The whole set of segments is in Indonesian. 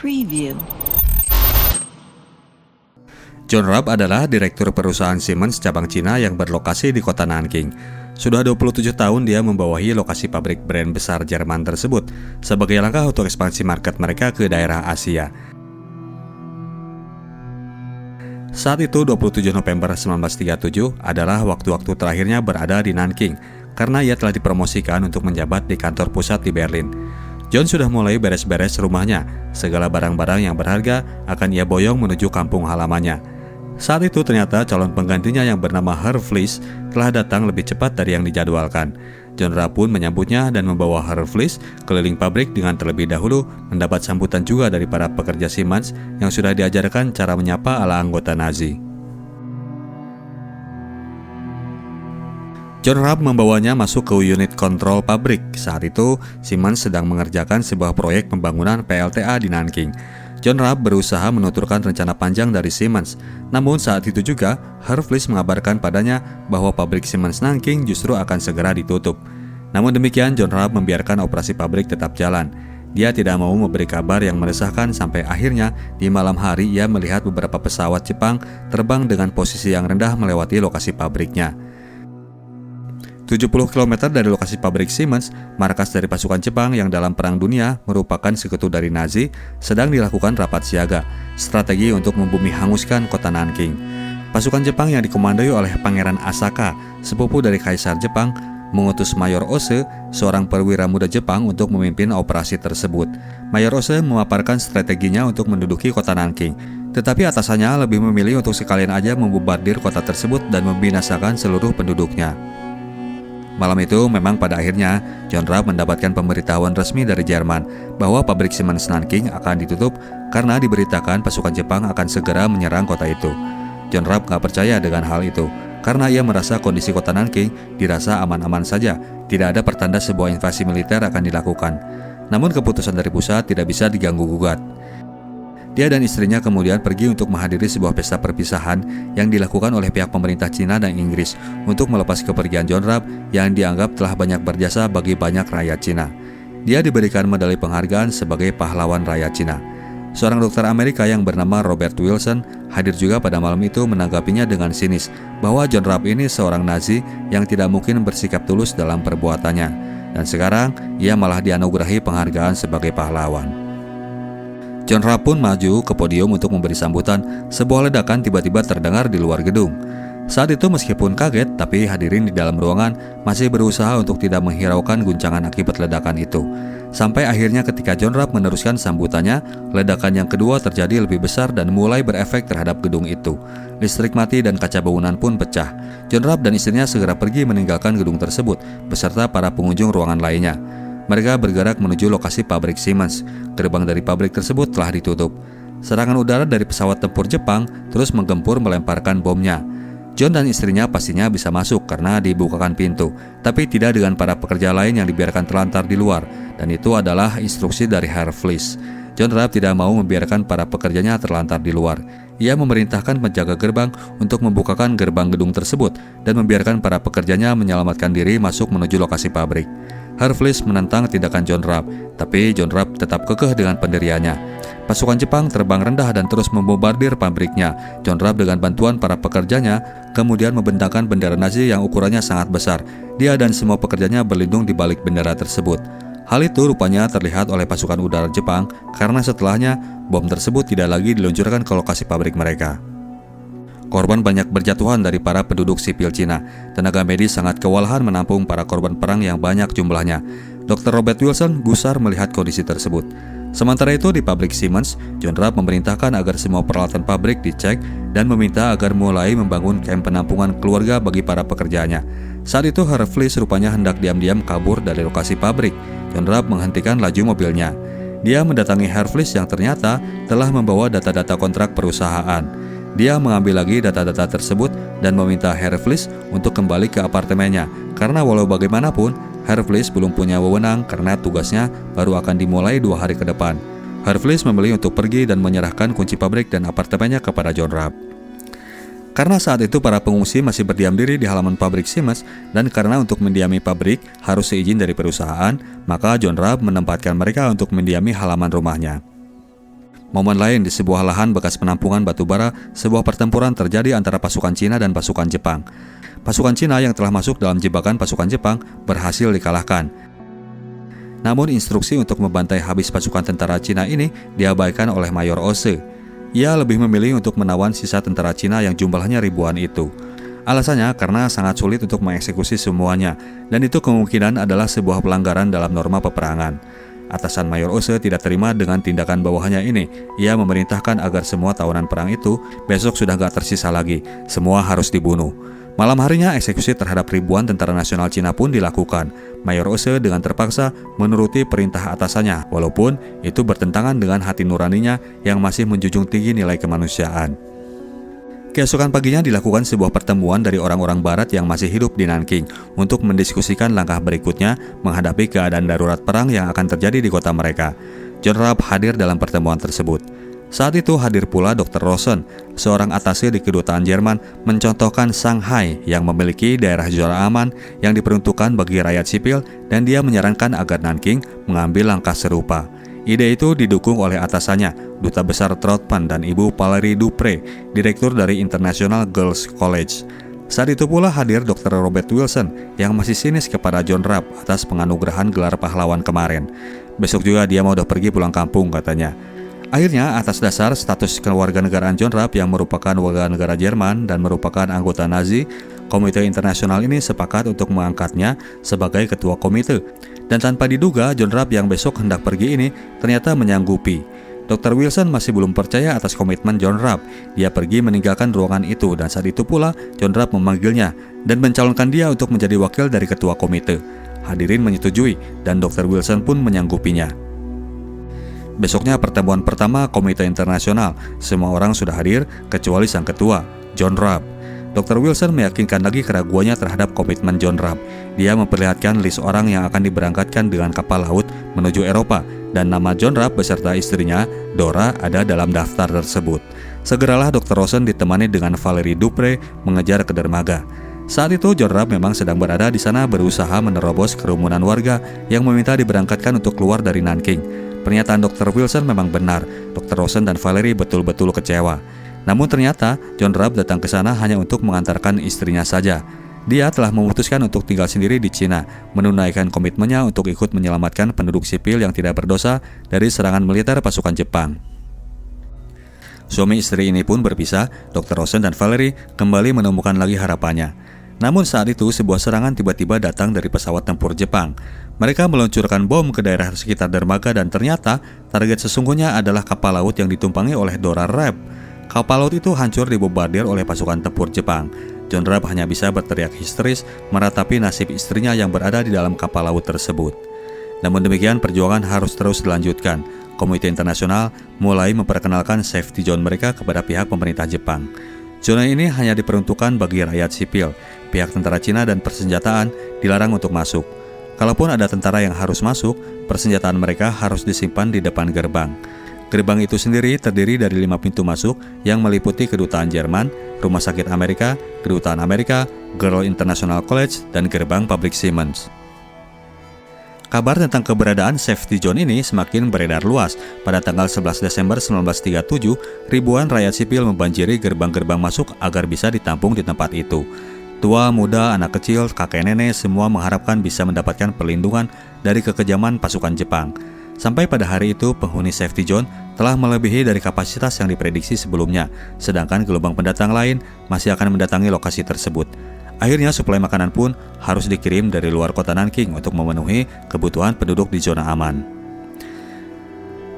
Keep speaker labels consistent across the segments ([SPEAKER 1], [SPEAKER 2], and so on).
[SPEAKER 1] Preview.
[SPEAKER 2] John Rabb adalah direktur perusahaan Siemens cabang Cina yang berlokasi di kota Nanking. Sudah 27 tahun dia membawahi lokasi pabrik brand besar Jerman tersebut sebagai langkah untuk ekspansi market mereka ke daerah Asia. Saat itu 27 November 1937 adalah waktu-waktu terakhirnya berada di Nanking karena ia telah dipromosikan untuk menjabat di kantor pusat di Berlin. John sudah mulai beres-beres rumahnya, segala barang-barang yang berharga akan ia boyong menuju kampung halamannya. Saat itu ternyata calon penggantinya yang bernama Herr Fliess telah datang lebih cepat dari yang dijadwalkan. John Rabb pun menyambutnya dan membawa Herr Fliess keliling pabrik dengan terlebih dahulu mendapat sambutan juga dari para pekerja Siemens yang sudah diajarkan cara menyapa ala anggota Nazi. John Rabb membawanya masuk ke unit kontrol pabrik. Saat itu, Siemens sedang mengerjakan sebuah proyek pembangunan PLTA di Nanking. John Rabb berusaha menuturkan rencana panjang dari Siemens. Namun saat itu juga, Herr Fliess mengabarkan padanya bahwa pabrik Siemens Nanking justru akan segera ditutup. Namun demikian, John Rabb membiarkan operasi pabrik tetap jalan. Dia tidak mau memberi kabar yang meresahkan sampai akhirnya di malam hari ia melihat beberapa pesawat Jepang terbang dengan posisi yang rendah melewati lokasi pabriknya. 70 km dari lokasi pabrik Siemens, markas dari pasukan Jepang yang dalam Perang Dunia merupakan sekutu dari Nazi, sedang dilakukan rapat siaga, strategi untuk membumi hanguskan kota Nanking. Pasukan Jepang yang dikomandoi oleh Pangeran Asaka, sepupu dari Kaisar Jepang, mengutus Mayor Ose, seorang perwira muda Jepang untuk memimpin operasi tersebut. Mayor Ose memaparkan strateginya untuk menduduki kota Nanking, tetapi atasannya lebih memilih untuk sekalian aja membombardir kota tersebut dan membinasakan seluruh penduduknya. Malam itu memang pada akhirnya John Rabb mendapatkan pemberitahuan resmi dari Jerman bahwa pabrik Siemens Nanking akan ditutup karena diberitakan pasukan Jepang akan segera menyerang kota itu. John Rabb gak percaya dengan hal itu karena ia merasa kondisi kota Nanking dirasa aman-aman saja, tidak ada pertanda sebuah invasi militer akan dilakukan. Namun keputusan dari pusat tidak bisa diganggu-gugat. Dia dan istrinya kemudian pergi untuk menghadiri sebuah pesta perpisahan yang dilakukan oleh pihak pemerintah Cina dan Inggris untuk melepas kepergian John Rabb yang dianggap telah banyak berjasa bagi banyak rakyat Cina. Dia diberikan medali penghargaan sebagai pahlawan rakyat Cina. Seorang dokter Amerika yang bernama Robert Wilson hadir juga pada malam itu menanggapinya dengan sinis bahwa John Rabb ini seorang Nazi yang tidak mungkin bersikap tulus dalam perbuatannya. Dan sekarang ia malah dianugerahi penghargaan sebagai pahlawan. John Rabb pun maju ke podium untuk memberi sambutan. Sebuah ledakan tiba-tiba terdengar di luar gedung. Saat itu meskipun kaget, tapi hadirin di dalam ruangan masih berusaha untuk tidak menghiraukan guncangan akibat ledakan itu. Sampai akhirnya ketika John Rabb meneruskan sambutannya, ledakan yang kedua terjadi lebih besar dan mulai berefek terhadap gedung itu. Listrik mati dan kaca bangunan pun pecah. John Rabb dan istrinya segera pergi meninggalkan gedung tersebut beserta para pengunjung ruangan lainnya. Mereka bergerak menuju lokasi pabrik Siemens. Gerbang dari pabrik tersebut telah ditutup. Serangan udara dari pesawat tempur Jepang terus menggempur melemparkan bomnya. John dan istrinya pastinya bisa masuk karena dibukakan pintu, tapi tidak dengan para pekerja lain yang dibiarkan terlantar di luar, dan itu adalah instruksi dari Herr Fliess. John Rabb tidak mau membiarkan para pekerjanya terlantar di luar. Ia memerintahkan penjaga gerbang untuk membukakan gerbang gedung tersebut dan membiarkan para pekerjanya menyelamatkan diri masuk menuju lokasi pabrik. Herr Fliess menentang tindakan John Rabb, tapi John Rabb tetap kekeh dengan pendiriannya. Pasukan Jepang terbang rendah dan terus membombardir pabriknya. John Rabb dengan bantuan para pekerjanya kemudian membentangkan bendera Nazi yang ukurannya sangat besar. Dia dan semua pekerjanya berlindung di balik bendera tersebut. Hal itu rupanya terlihat oleh pasukan udara Jepang karena setelahnya bom tersebut tidak lagi diluncurkan ke lokasi pabrik mereka. Korban banyak berjatuhan dari para penduduk sipil Cina. Tenaga medis sangat kewalahan menampung para korban perang yang banyak jumlahnya. Dr. Robert Wilson gusar melihat kondisi tersebut. Sementara itu di pabrik Siemens, John Rabb memerintahkan agar semua peralatan pabrik dicek dan meminta agar mulai membangun kamp penampungan keluarga bagi para pekerjanya. Saat itu Herr Fliess rupanya hendak diam-diam kabur dari lokasi pabrik. John Rabb menghentikan laju mobilnya. Dia mendatangi Herr Fliess yang ternyata telah membawa data-data kontrak perusahaan. Dia mengambil lagi data-data tersebut dan meminta Herr Fliess untuk kembali ke apartemennya karena walau bagaimanapun Herr Fliess belum punya wewenang karena tugasnya baru akan dimulai 2 hari ke depan. Herr Fliess memilih untuk pergi dan menyerahkan kunci pabrik dan apartemennya kepada John Rabb. Karena saat itu para pengungsi masih berdiam diri di halaman pabrik Siemens, dan karena untuk mendiami pabrik harus seizin dari perusahaan, maka John Rabb menempatkan mereka untuk mendiami halaman rumahnya. Momen lain, di sebuah lahan bekas penampungan batu bara, sebuah pertempuran terjadi antara pasukan Cina dan pasukan Jepang. Pasukan Cina yang telah masuk dalam jebakan pasukan Jepang berhasil dikalahkan. Namun instruksi untuk membantai habis pasukan tentara Cina ini diabaikan oleh Mayor Ose. Ia lebih memilih untuk menawan sisa tentara Cina yang jumlahnya ribuan itu. Alasannya karena sangat sulit untuk mengeksekusi semuanya, dan itu kemungkinan adalah sebuah pelanggaran dalam norma peperangan. Atasan Mayor Ose tidak terima dengan tindakan bawahannya ini. Ia memerintahkan agar semua tawanan perang itu besok sudah gak tersisa lagi, semua harus dibunuh. Malam harinya eksekusi terhadap ribuan tentara nasional Cina pun dilakukan. Mayor Ose dengan terpaksa menuruti perintah atasannya, walaupun itu bertentangan dengan hati nuraninya yang masih menjunjung tinggi nilai kemanusiaan. Keesokan paginya dilakukan sebuah pertemuan dari orang-orang barat yang masih hidup di Nanking untuk mendiskusikan langkah berikutnya menghadapi keadaan darurat perang yang akan terjadi di kota mereka. John Rabb hadir dalam pertemuan tersebut. Saat itu hadir pula Dr. Rosen, seorang atase di kedutaan Jerman, mencontohkan Shanghai yang memiliki daerah zona aman yang diperuntukkan bagi rakyat sipil, dan dia menyarankan agar Nanking mengambil langkah serupa. Ide itu didukung oleh atasannya, Duta Besar Troutman dan Ibu Valerie Dupre, Direktur dari International Girls College. Saat itu pula hadir Dr. Robert Wilson yang masih sinis kepada John Rabb atas penganugerahan gelar pahlawan kemarin. Besok juga dia mau pergi pulang kampung, katanya. Akhirnya, atas dasar status kewarganegaraan John Rabb yang merupakan warga negara Jerman dan merupakan anggota Nazi, Komite Internasional ini sepakat untuk mengangkatnya sebagai ketua komite. Dan tanpa diduga, John Rabb yang besok hendak pergi ini ternyata menyanggupi. Dr. Wilson masih belum percaya atas komitmen John Rabb. Dia pergi meninggalkan ruangan itu, dan saat itu pula John Rabb memanggilnya dan mencalonkan dia untuk menjadi wakil dari ketua komite. Hadirin menyetujui, dan Dr. Wilson pun menyanggupinya. Besoknya pertemuan pertama Komite Internasional. Semua orang sudah hadir kecuali sang ketua, John Rabb. Dr. Wilson meyakinkan lagi keraguannya terhadap komitmen John Rabb. Dia memperlihatkan list orang yang akan diberangkatkan dengan kapal laut menuju Eropa, dan nama John Rabb beserta istrinya, Dora, ada dalam daftar tersebut. Segeralah Dr. Rosen ditemani dengan Valerie Dupre mengejar ke dermaga. Saat itu John Rabb memang sedang berada di sana berusaha menerobos kerumunan warga yang meminta diberangkatkan untuk keluar dari Nanking. Pernyataan Dr. Wilson memang benar. Dr. Rosen dan Valerie betul-betul kecewa. Namun ternyata John Rabb datang ke sana hanya untuk mengantarkan istrinya saja. Dia telah memutuskan untuk tinggal sendiri di Cina, menunaikan komitmennya untuk ikut menyelamatkan penduduk sipil yang tidak berdosa dari serangan militer pasukan Jepang. Suami istri ini pun berpisah. Dr. Rosen dan Valerie kembali menemukan lagi harapannya. Namun saat itu sebuah serangan tiba-tiba datang dari pesawat tempur Jepang. Mereka meluncurkan bom ke daerah sekitar dermaga, dan ternyata target sesungguhnya adalah kapal laut yang ditumpangi oleh Dora Rabb. Kapal laut itu hancur dibombardir oleh pasukan tempur Jepang. John Rabb hanya bisa berteriak histeris meratapi nasib istrinya yang berada di dalam kapal laut tersebut. Namun demikian, perjuangan harus terus dilanjutkan. Komite Internasional mulai memperkenalkan safety zone mereka kepada pihak pemerintah Jepang. Zona ini hanya diperuntukkan bagi rakyat sipil. Pihak tentara Cina dan persenjataan dilarang untuk masuk. Kalaupun ada tentara yang harus masuk, persenjataan mereka harus disimpan di depan gerbang. Gerbang itu sendiri terdiri dari 5 pintu masuk yang meliputi kedutaan Jerman, Rumah Sakit Amerika, Kedutaan Amerika, Girl International College, dan gerbang pabrik Siemens. Kabar tentang keberadaan safety zone ini semakin beredar luas. Pada tanggal 11 Desember 1937, ribuan rakyat sipil membanjiri gerbang-gerbang masuk agar bisa ditampung di tempat itu. Tua, muda, anak kecil, kakek nenek semua mengharapkan bisa mendapatkan perlindungan dari kekejaman pasukan Jepang. Sampai pada hari itu, penghuni safety zone telah melebihi dari kapasitas yang diprediksi sebelumnya, sedangkan gelombang pendatang lain masih akan mendatangi lokasi tersebut. Akhirnya suplai makanan pun harus dikirim dari luar kota Nanking untuk memenuhi kebutuhan penduduk di zona aman.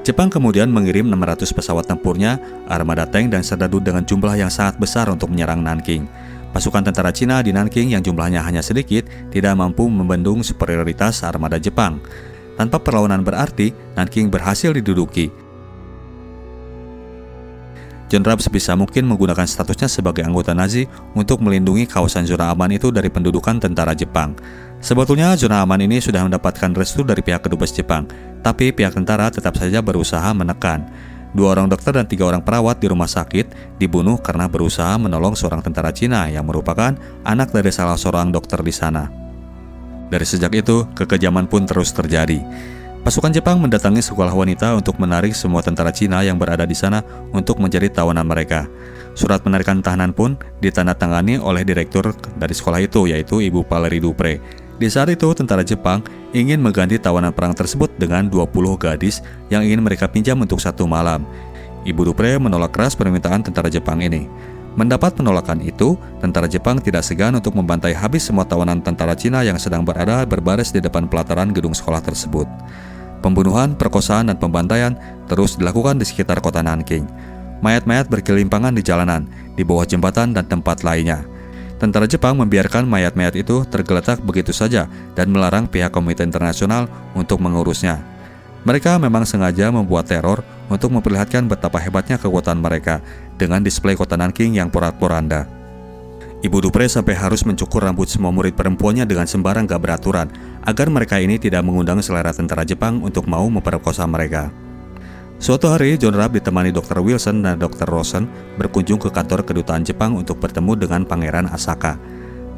[SPEAKER 2] Jepang kemudian mengirim 600 pesawat tempurnya, armada tank dan serdadu dengan jumlah yang sangat besar untuk menyerang Nanking. Pasukan tentara Cina di Nanking yang jumlahnya hanya sedikit tidak mampu membendung superioritas armada Jepang. Tanpa perlawanan berarti, Nanking berhasil diduduki. John Rabb sebisa mungkin menggunakan statusnya sebagai anggota Nazi untuk melindungi kawasan zona aman itu dari pendudukan tentara Jepang. Sebetulnya zona aman ini sudah mendapatkan restu dari pihak kedubes Jepang, tapi pihak tentara tetap saja berusaha menekan. 2 orang dokter dan 3 orang perawat di rumah sakit dibunuh karena berusaha menolong seorang tentara Cina yang merupakan anak dari salah seorang dokter di sana. Dari sejak itu, kekejaman pun terus terjadi. Pasukan Jepang mendatangi sekolah wanita untuk menarik semua tentara Cina yang berada di sana untuk menjadi tawanan mereka. Surat penarikan tahanan pun ditandatangani oleh direktur dari sekolah itu, yaitu Ibu Valerie Dupre. Di saat itu, tentara Jepang ingin mengganti tawanan perang tersebut dengan 20 gadis yang ingin mereka pinjam untuk 1 malam. Ibu Dupre menolak keras permintaan tentara Jepang ini. Mendapat penolakan itu, tentara Jepang tidak segan untuk membantai habis semua tawanan tentara Cina yang sedang berada berbaris di depan pelataran gedung sekolah tersebut. Pembunuhan, perkosaan, dan pembantaian terus dilakukan di sekitar kota Nanking. Mayat-mayat berkelimpangan di jalanan, di bawah jembatan, dan tempat lainnya. Tentara Jepang membiarkan mayat-mayat itu tergeletak begitu saja dan melarang pihak Komite Internasional untuk mengurusnya. Mereka memang sengaja membuat teror untuk memperlihatkan betapa hebatnya kekuatan mereka dengan display kota Nanking yang porak-poranda. Ibu Dupre sampai harus mencukur rambut semua murid perempuannya dengan sembarang gak beraturan agar mereka ini tidak mengundang selera tentara Jepang untuk mau memperkosa mereka. Suatu hari, John Rabb ditemani Dr. Wilson dan Dr. Rosen berkunjung ke kantor kedutaan Jepang untuk bertemu dengan Pangeran Asaka.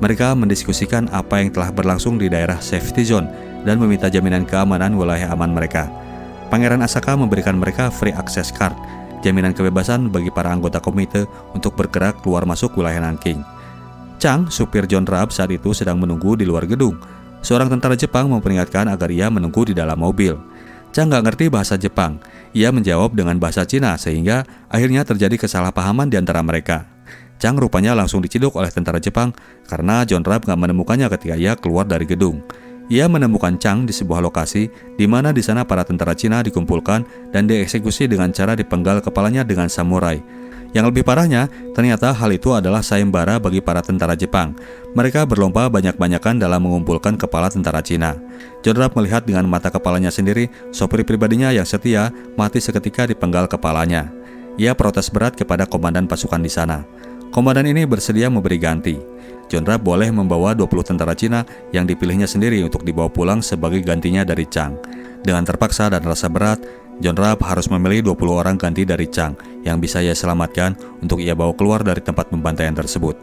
[SPEAKER 2] Mereka mendiskusikan apa yang telah berlangsung di daerah safety zone dan meminta jaminan keamanan wilayah aman mereka. Pangeran Asaka memberikan mereka free access card, jaminan kebebasan bagi para anggota komite untuk bergerak keluar masuk wilayah Nanking. Chang, supir John Rabb saat itu sedang menunggu di luar gedung. Seorang tentara Jepang memperingatkan agar ia menunggu di dalam mobil. Chang gak ngerti bahasa Jepang. Ia menjawab dengan bahasa Cina sehingga akhirnya terjadi kesalahpahaman di antara mereka. Chang rupanya langsung diciduk oleh tentara Jepang karena John Rabb gak menemukannya ketika ia keluar dari gedung. Ia menemukan Chang di sebuah lokasi di mana di sana para tentara Cina dikumpulkan dan dieksekusi dengan cara dipenggal kepalanya dengan samurai. Yang lebih parahnya, ternyata hal itu adalah sayembara bagi para tentara Jepang. Mereka berlomba banyak-banyakan dalam mengumpulkan kepala tentara Cina. John Rabb melihat dengan mata kepalanya sendiri, sopir pribadinya yang setia mati seketika dipenggal kepalanya. Ia protes berat kepada komandan pasukan di sana. Komandan ini bersedia memberi ganti. John Rabb boleh membawa 20 tentara Cina yang dipilihnya sendiri untuk dibawa pulang sebagai gantinya dari Chang. Dengan terpaksa dan rasa berat, John Rabb harus memilih 20 orang ganti dari Chang yang bisa ia selamatkan untuk ia bawa keluar dari tempat pembantaian tersebut.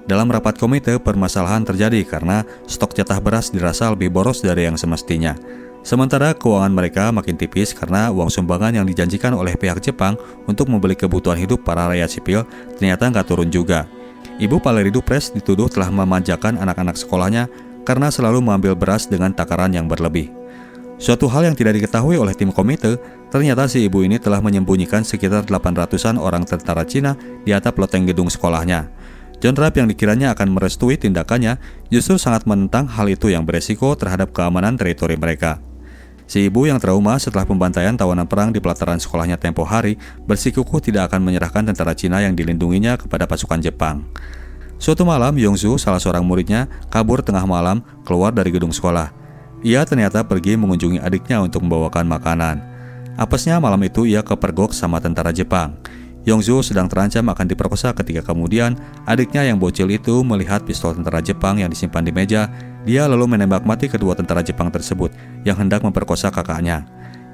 [SPEAKER 2] Dalam rapat komite, permasalahan terjadi karena stok jatah beras dirasa lebih boros dari yang semestinya. Sementara keuangan mereka makin tipis karena uang sumbangan yang dijanjikan oleh pihak Jepang untuk membeli kebutuhan hidup para rakyat sipil ternyata nggak turun juga. Ibu Valerie Dupre dituduh telah memanjakan anak-anak sekolahnya karena selalu mengambil beras dengan takaran yang berlebih. Suatu hal yang tidak diketahui oleh tim komite, ternyata si ibu ini telah menyembunyikan sekitar 800-an orang tentara Cina di atap loteng gedung sekolahnya. John Rabb yang dikiranya akan merestui tindakannya justru sangat menentang hal itu yang beresiko terhadap keamanan teritori mereka. Si ibu yang trauma setelah pembantaian tawanan perang di pelataran sekolahnya tempo hari bersikukuh tidak akan menyerahkan tentara Cina yang dilindunginya kepada pasukan Jepang. Suatu malam, Yongsu, salah seorang muridnya, kabur tengah malam keluar dari gedung sekolah. Ia ternyata pergi mengunjungi adiknya untuk membawakan makanan. Apesnya malam itu ia kepergok sama tentara Jepang. Yongsu sedang terancam akan diperkosa ketika kemudian adiknya yang bocil itu melihat pistol tentara Jepang yang disimpan di meja. Dia lalu menembak mati kedua tentara Jepang tersebut yang hendak memperkosa kakaknya.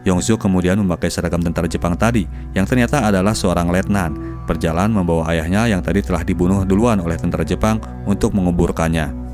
[SPEAKER 2] Yongsu kemudian memakai seragam tentara Jepang tadi yang ternyata adalah seorang letnan, berjalan membawa ayahnya yang tadi telah dibunuh duluan oleh tentara Jepang untuk menguburkannya.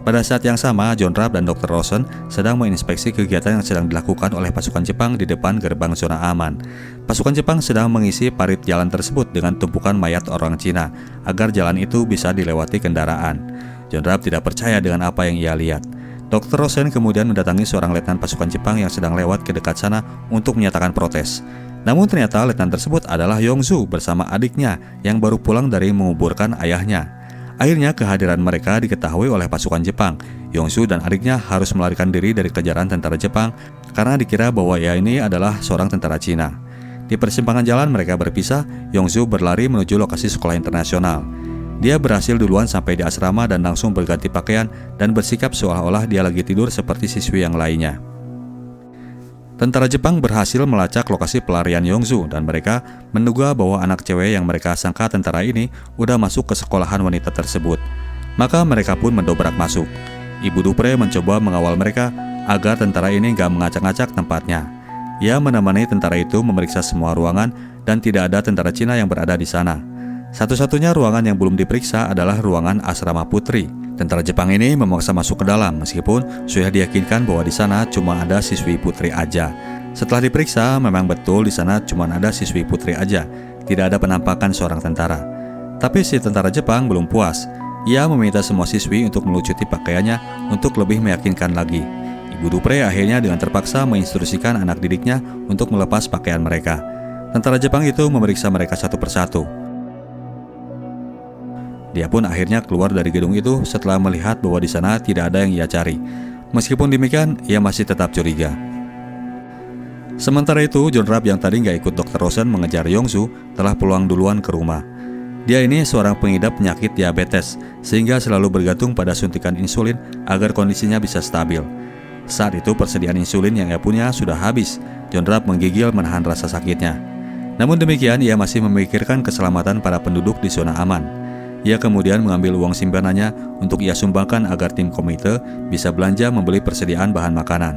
[SPEAKER 2] Pada saat yang sama, John Rabb dan Dr. Rosen sedang menginspeksi kegiatan yang sedang dilakukan oleh pasukan Jepang di depan gerbang zona aman. Pasukan Jepang sedang mengisi parit jalan tersebut dengan tumpukan mayat orang Cina, agar jalan itu bisa dilewati kendaraan. John Rabb tidak percaya dengan apa yang ia lihat. Dr. Rosen kemudian mendatangi seorang letnan pasukan Jepang yang sedang lewat ke dekat sana untuk menyatakan protes. Namun ternyata letnan tersebut adalah Yongsu bersama adiknya yang baru pulang dari menguburkan ayahnya. Akhirnya kehadiran mereka diketahui oleh pasukan Jepang. Yongsu dan adiknya harus melarikan diri dari kejaran tentara Jepang karena dikira bahwa ia ini adalah seorang tentara Cina. Di persimpangan jalan mereka berpisah, Yongsu berlari menuju lokasi sekolah internasional. Dia berhasil duluan sampai di asrama dan langsung berganti pakaian dan bersikap seolah-olah dia lagi tidur seperti siswi yang lainnya. Tentara Jepang berhasil melacak lokasi pelarian Yongsu dan mereka menduga bahwa anak cewek yang mereka sangka tentara ini udah masuk ke sekolahan wanita tersebut. Maka mereka pun mendobrak masuk. Ibu Dupre mencoba mengawal mereka agar tentara ini gak mengacak-ngacak tempatnya. Ia menemani tentara itu memeriksa semua ruangan dan tidak ada tentara Cina yang berada di sana. Satu-satunya ruangan yang belum diperiksa adalah ruangan asrama putri. Tentara Jepang ini memaksa masuk ke dalam meskipun sudah diyakinkan bahwa di sana cuma ada siswi putri aja. Setelah diperiksa, memang betul di sana cuma ada siswi putri aja, tidak ada penampakan seorang tentara. Tapi si tentara Jepang belum puas. Ia meminta semua siswi untuk melucuti pakaiannya untuk lebih meyakinkan lagi. Ibu Dupre akhirnya dengan terpaksa menginstruksikan anak didiknya untuk melepas pakaian mereka. Tentara Jepang itu memeriksa mereka satu persatu. Dia pun akhirnya keluar dari gedung itu setelah melihat bahwa di sana tidak ada yang ia cari. Meskipun demikian, ia masih tetap curiga. Sementara itu, John Rapp yang tadi nggak ikut Dr. Rosen mengejar Yongsu telah pulang duluan ke rumah. Dia ini seorang pengidap penyakit diabetes, sehingga selalu bergantung pada suntikan insulin agar kondisinya bisa stabil. Saat itu persediaan insulin yang ia punya sudah habis. John Rapp menggigil menahan rasa sakitnya. Namun demikian, ia masih memikirkan keselamatan para penduduk di zona aman. Ia kemudian mengambil uang simpanannya untuk ia sumbangkan agar tim komite bisa belanja membeli persediaan bahan makanan.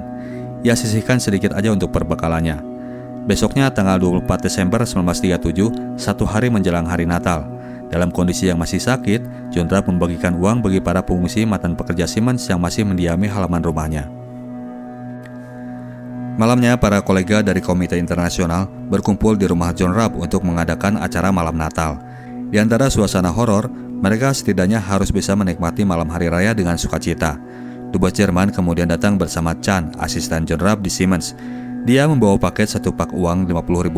[SPEAKER 2] Ia sisihkan sedikit aja untuk perbekalannya. Besoknya tanggal 24 Desember 1937, satu hari menjelang hari Natal. Dalam kondisi yang masih sakit, John Rapp membagikan uang bagi para pengungsi mantan pekerja Siemens yang masih mendiami halaman rumahnya. Malamnya, para kolega dari Komite Internasional berkumpul di rumah John Rapp untuk mengadakan acara malam Natal. Di antara suasana horor, mereka setidaknya harus bisa menikmati malam hari raya dengan sukacita. Dubes Jerman kemudian datang bersama Chan, asisten John Rapp di Siemens. Dia membawa paket satu pak uang $50.000.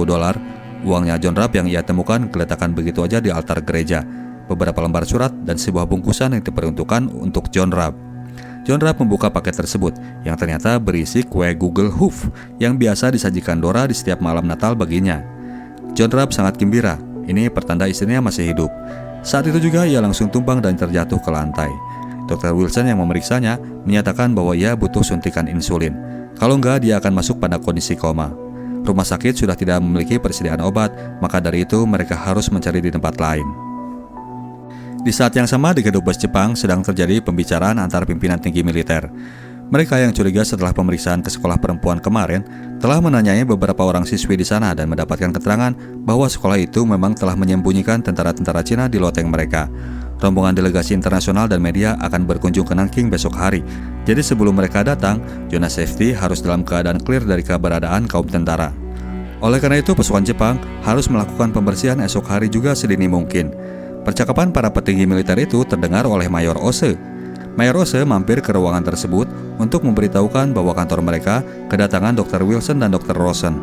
[SPEAKER 2] Uangnya John Rapp yang ia temukan geletakkan begitu aja di altar gereja. Beberapa lembar surat dan sebuah bungkusan yang diperuntukkan untuk John Rapp. John Rapp membuka paket tersebut yang ternyata berisi kue Google Hoof yang biasa disajikan Dora di setiap malam Natal baginya. John Rapp sangat gembira. Ini pertanda istrinya masih hidup. Saat itu juga ia langsung tumbang dan terjatuh ke lantai. Dr. Wilson yang memeriksanya menyatakan bahwa ia butuh suntikan insulin. Kalau enggak, dia akan masuk pada kondisi koma. Rumah sakit sudah tidak memiliki persediaan obat, maka dari itu mereka harus mencari di tempat lain. Di saat yang sama di Kedubes Jepang sedang terjadi pembicaraan antar pimpinan tinggi militer. Mereka yang curiga setelah pemeriksaan ke sekolah perempuan kemarin telah menanyai beberapa orang siswi di sana dan mendapatkan keterangan bahwa sekolah itu memang telah menyembunyikan tentara-tentara Cina di loteng mereka. Rombongan delegasi internasional dan media akan berkunjung ke Nanking besok hari. Jadi sebelum mereka datang, zona safety harus dalam keadaan clear dari keberadaan kaum tentara. Oleh karena itu, pasukan Jepang harus melakukan pembersihan esok hari juga sedini mungkin. Percakapan para petinggi militer itu terdengar oleh Mayor Ose. Mayor Ose mampir ke ruangan tersebut untuk memberitahukan bahwa kantor mereka kedatangan Dr. Wilson dan Dr. Rosen.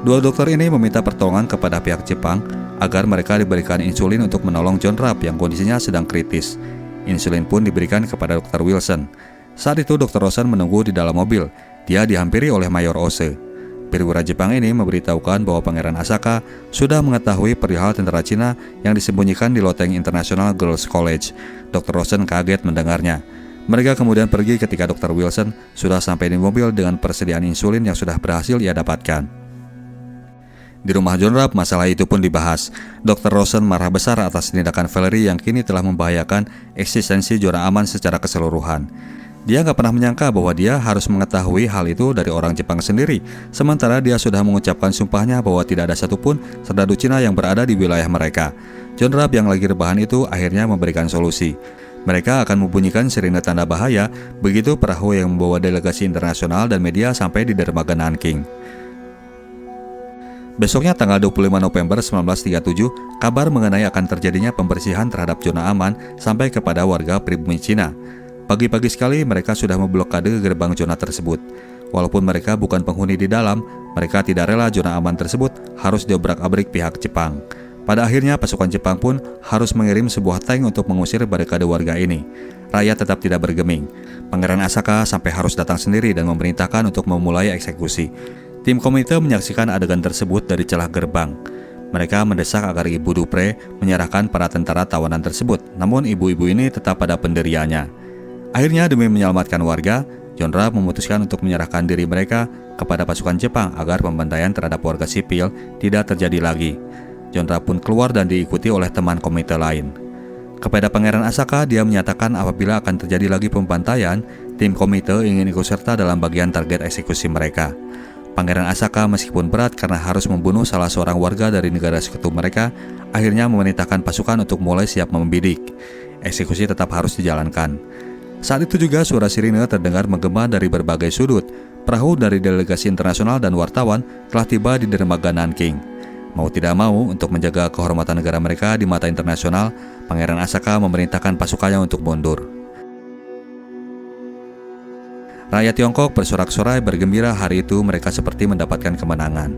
[SPEAKER 2] Dua dokter ini meminta pertolongan kepada pihak Jepang agar mereka diberikan insulin untuk menolong John Rapp yang kondisinya sedang kritis. Insulin pun diberikan kepada Dr. Wilson. Saat itu Dr. Rosen menunggu di dalam mobil. Dia dihampiri oleh Mayor Ose. Perwira Jepang ini memberitahukan bahwa Pangeran Asaka sudah mengetahui perihal tentara Cina yang disembunyikan di loteng International Girls College. Dr. Rosen kaget mendengarnya. Mereka kemudian pergi ketika Dr. Wilson sudah sampai di mobil dengan persediaan insulin yang sudah berhasil ia dapatkan. Di rumah John Rapp, masalah itu pun dibahas. Dr. Rosen marah besar atas tindakan Valerie yang kini telah membahayakan eksistensi zona aman secara keseluruhan. Dia nggak pernah menyangka bahwa dia harus mengetahui hal itu dari orang Jepang sendiri, sementara dia sudah mengucapkan sumpahnya bahwa tidak ada satupun serdadu Cina yang berada di wilayah mereka. John Rapp yang lagi rebahan itu akhirnya memberikan solusi. Mereka akan membunyikan sirine tanda bahaya begitu perahu yang membawa delegasi internasional dan media sampai di dermaga Nanking. Besoknya tanggal 25 November 1937, kabar mengenai akan terjadinya pembersihan terhadap zona aman sampai kepada warga pribumi Cina. Pagi-pagi sekali mereka sudah memblokade gerbang zona tersebut. Walaupun mereka bukan penghuni di dalam, mereka tidak rela zona aman tersebut harus diobrak-abrik pihak Jepang. Pada akhirnya pasukan Jepang pun harus mengirim sebuah tank untuk mengusir barikade warga ini. Rakyat tetap tidak bergeming. Pangeran Asaka sampai harus datang sendiri dan memerintahkan untuk memulai eksekusi. Tim komite menyaksikan adegan tersebut dari celah gerbang. Mereka mendesak agar Ibu Dupre menyerahkan para tentara tawanan tersebut, namun ibu-ibu ini tetap pada pendiriannya. Akhirnya demi menyelamatkan warga, John Rapp memutuskan untuk menyerahkan diri mereka kepada pasukan Jepang agar pembantaian terhadap warga sipil tidak terjadi lagi. John Rapp pun keluar dan diikuti oleh teman komite lain. Kepada Pangeran Asaka, dia menyatakan apabila akan terjadi lagi pembantaian, tim komite ingin ikut serta dalam bagian target eksekusi mereka. Pangeran Asaka meskipun berat karena harus membunuh salah seorang warga dari negara sekutu mereka, akhirnya memerintahkan pasukan untuk mulai siap membidik. Eksekusi tetap harus dijalankan. Saat itu juga suara sirine terdengar menggema dari berbagai sudut. Perahu dari delegasi internasional dan wartawan telah tiba di dermaga Nanking. Mau tidak mau, untuk menjaga kehormatan negara mereka di mata internasional, Pangeran Asaka memerintahkan pasukannya untuk mundur. Rakyat Tiongkok bersorak-sorai bergembira hari itu mereka seperti mendapatkan kemenangan.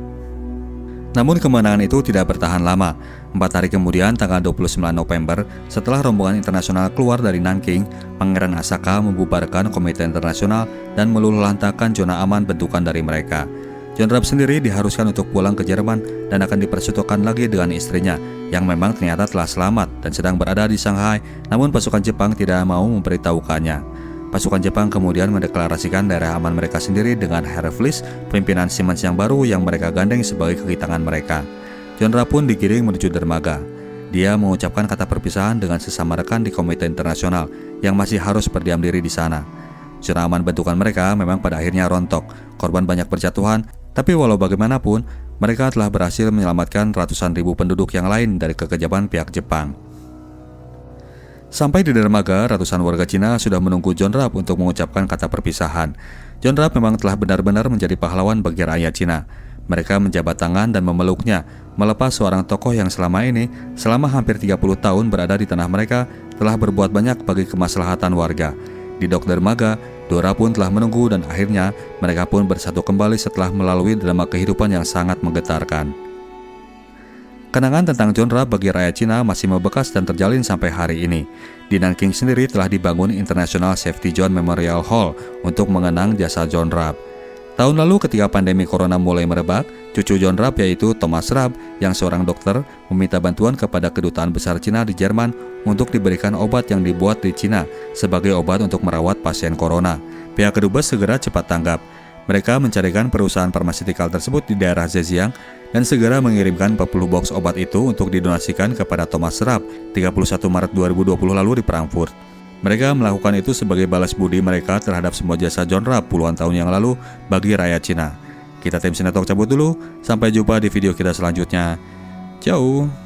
[SPEAKER 2] Namun kemenangan itu tidak bertahan lama. 4 hari kemudian, tanggal 29 November, setelah rombongan internasional keluar dari Nanking, Pangeran Asaka membubarkan Komite Internasional dan meluluhlantakkan zona aman bentukan dari mereka. John Raab sendiri diharuskan untuk pulang ke Jerman dan akan dipersatukan lagi dengan istrinya, yang memang ternyata telah selamat dan sedang berada di Shanghai, namun pasukan Jepang tidak mau memberitahukannya. Pasukan Jepang kemudian mendeklarasikan daerah aman mereka sendiri dengan Hercules, pimpinan Siemens yang baru yang mereka gandeng sebagai kaki tangan mereka. John Raab pun digiring menuju dermaga. Dia mengucapkan kata perpisahan dengan sesama rekan di Komite Internasional yang masih harus berdiam diri di sana. Zona aman bentukan mereka memang pada akhirnya rontok, korban banyak berjatuhan, tapi walau bagaimanapun, mereka telah berhasil menyelamatkan ratusan ribu penduduk yang lain dari kekejaman pihak Jepang. Sampai di dermaga, ratusan warga Cina sudah menunggu John Raab untuk mengucapkan kata perpisahan. John Raab memang telah benar-benar menjadi pahlawan bagi rakyat Cina. Mereka menjabat tangan dan memeluknya, melepas seorang tokoh yang selama ini, selama hampir 30 tahun berada di tanah mereka, telah berbuat banyak bagi kemaslahatan warga. Di dok dermaga, Dora pun telah menunggu dan akhirnya mereka pun bersatu kembali setelah melalui drama kehidupan yang sangat menggetarkan. Kenangan tentang John Raab bagi rakyat Cina masih membekas dan terjalin sampai hari ini. Di Nanking sendiri telah dibangun International Safety Zone Memorial Hall untuk mengenang jasa John Raab. Tahun lalu ketika pandemi corona mulai merebak, cucu John Raab yaitu Thomas Raab yang seorang dokter meminta bantuan kepada kedutaan besar Cina di Jerman untuk diberikan obat yang dibuat di Cina sebagai obat untuk merawat pasien corona. Pihak kedubes segera cepat tanggap. Mereka mencarikan perusahaan farmasetikal tersebut di daerah Zhejiang dan segera mengirimkan 40 box obat itu untuk didonasikan kepada Thomas Raab 31 Maret 2020 lalu di Frankfurt. Mereka melakukan itu sebagai balas budi mereka terhadap semua jasa John Raab puluhan tahun yang lalu bagi rakyat Cina. Kita tim Sinetalk cabut dulu, sampai jumpa di video kita selanjutnya. Ciao!